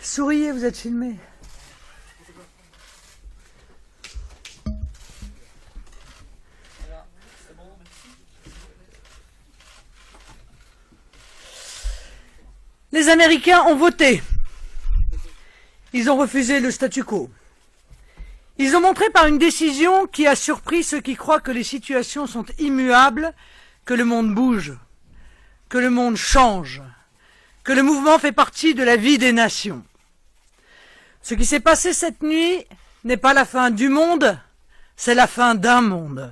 Souriez, vous êtes filmé. Les Américains ont voté. Ils ont refusé le statu quo. Ils ont montré par une décision qui a surpris ceux qui croient que les situations sont immuables, que le monde bouge, que le monde change, que le mouvement fait partie de la vie des nations. Ce qui s'est passé cette nuit n'est pas la fin du monde, c'est la fin d'un monde.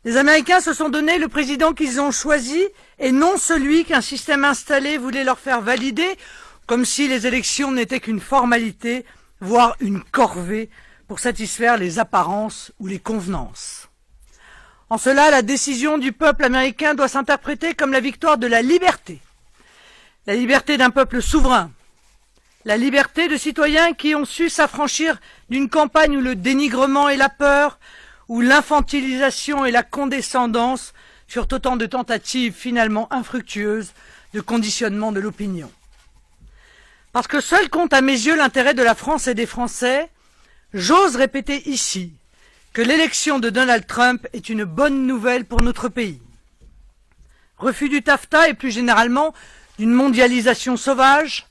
Les Américains se sont donné le président qu'ils ont choisi et non celui qu'un système installé voulait leur faire valider, comme si les élections n'étaient qu'une formalité, voire une corvée, pour satisfaire les apparences ou les convenances. En cela, la décision du peuple américain doit s'interpréter comme la victoire de la liberté d'un peuple souverain, la liberté de citoyens qui ont su s'affranchir d'une campagne où le dénigrement et la peur, où l'infantilisation et la condescendance furent autant de tentatives finalement infructueuses de conditionnement de l'opinion. Parce que seul compte à mes yeux l'intérêt de la France et des Français, j'ose répéter ici que l'élection de Donald Trump est une bonne nouvelle pour notre pays. Refus du TAFTA et plus généralement d'une mondialisation sauvage,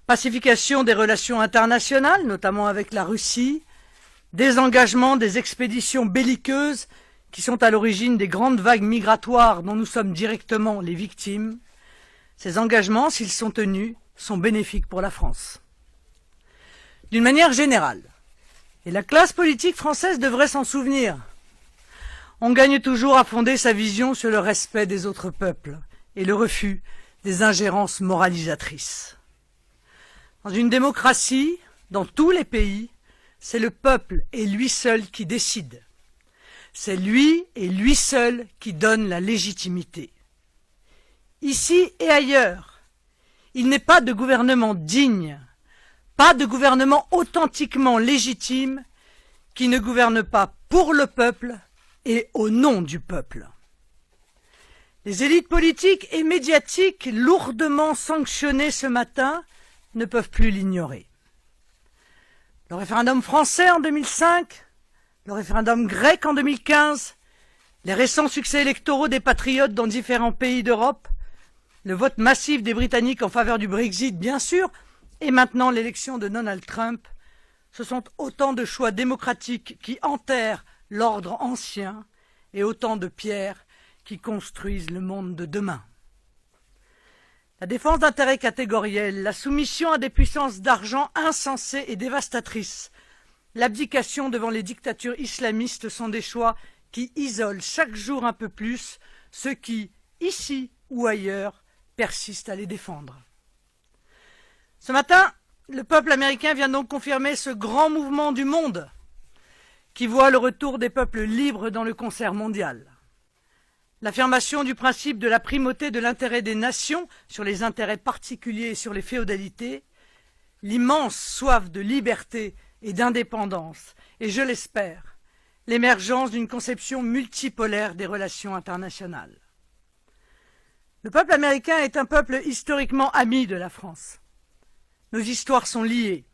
pacification des relations internationales, notamment avec la Russie, désengagement des expéditions belliqueuses qui sont à l'origine des grandes vagues migratoires dont nous sommes directement les victimes. Ces engagements, s'ils sont tenus, sont bénéfiques pour la France. D'une manière générale, et la classe politique française devrait s'en souvenir, on gagne toujours à fonder sa vision sur le respect des autres peuples et le refus des ingérences moralisatrices. Dans une démocratie, dans tous les pays, c'est le peuple et lui seul qui décide. C'est lui et lui seul qui donne la légitimité. Ici et ailleurs, il n'est pas de gouvernement digne, pas de gouvernement authentiquement légitime qui ne gouverne pas pour le peuple et au nom du peuple. Les élites politiques et médiatiques lourdement sanctionnées ce matin ne peuvent plus l'ignorer. Le référendum français en 2005, le référendum grec en 2015, les récents succès électoraux des patriotes dans différents pays d'Europe, le vote massif des Britanniques en faveur du Brexit, bien sûr, et maintenant l'élection de Donald Trump, ce sont autant de choix démocratiques qui enterrent l'ordre ancien et autant de pierres qui construisent le monde de demain. La défense d'intérêts catégoriels, la soumission à des puissances d'argent insensées et dévastatrices, l'abdication devant les dictatures islamistes sont des choix qui isolent chaque jour un peu plus ceux qui, ici ou ailleurs, persistent à les défendre. Ce matin, le peuple américain vient donc confirmer ce grand mouvement du monde qui voit le retour des peuples libres dans le concert mondial. L'affirmation du principe de la primauté de l'intérêt des nations sur les intérêts particuliers et sur les féodalités, l'immense soif de liberté et d'indépendance, et je l'espère, l'émergence d'une conception multipolaire des relations internationales. Le peuple américain est un peuple historiquement ami de la France. Nos histoires sont liées.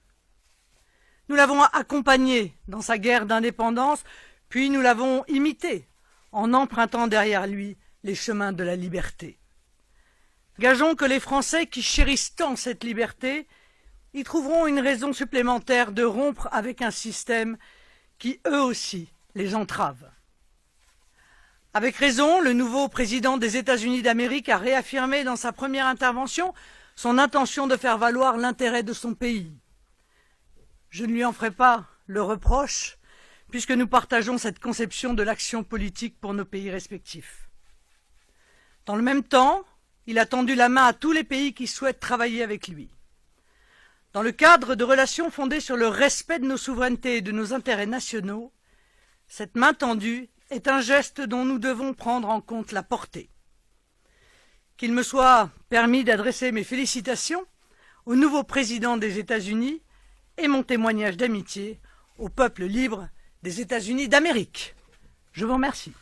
Nous l'avons accompagné dans sa guerre d'indépendance, puis nous l'avons imité en empruntant derrière lui les chemins de la liberté. Gageons que les Français qui chérissent tant cette liberté y trouveront une raison supplémentaire de rompre avec un système qui, eux aussi, les entrave. Avec raison, le nouveau président des États-Unis d'Amérique a réaffirmé dans sa première intervention son intention de faire valoir l'intérêt de son pays. Je ne lui en ferai pas le reproche, puisque nous partageons cette conception de l'action politique pour nos pays respectifs. Dans le même temps, il a tendu la main à tous les pays qui souhaitent travailler avec lui. Dans le cadre de relations fondées sur le respect de nos souverainetés et de nos intérêts nationaux, cette main tendue est un geste dont nous devons prendre en compte la portée. Qu'il me soit permis d'adresser mes félicitations au nouveau président des États-Unis et mon témoignage d'amitié au peuple libre des États-Unis d'Amérique. Je vous remercie.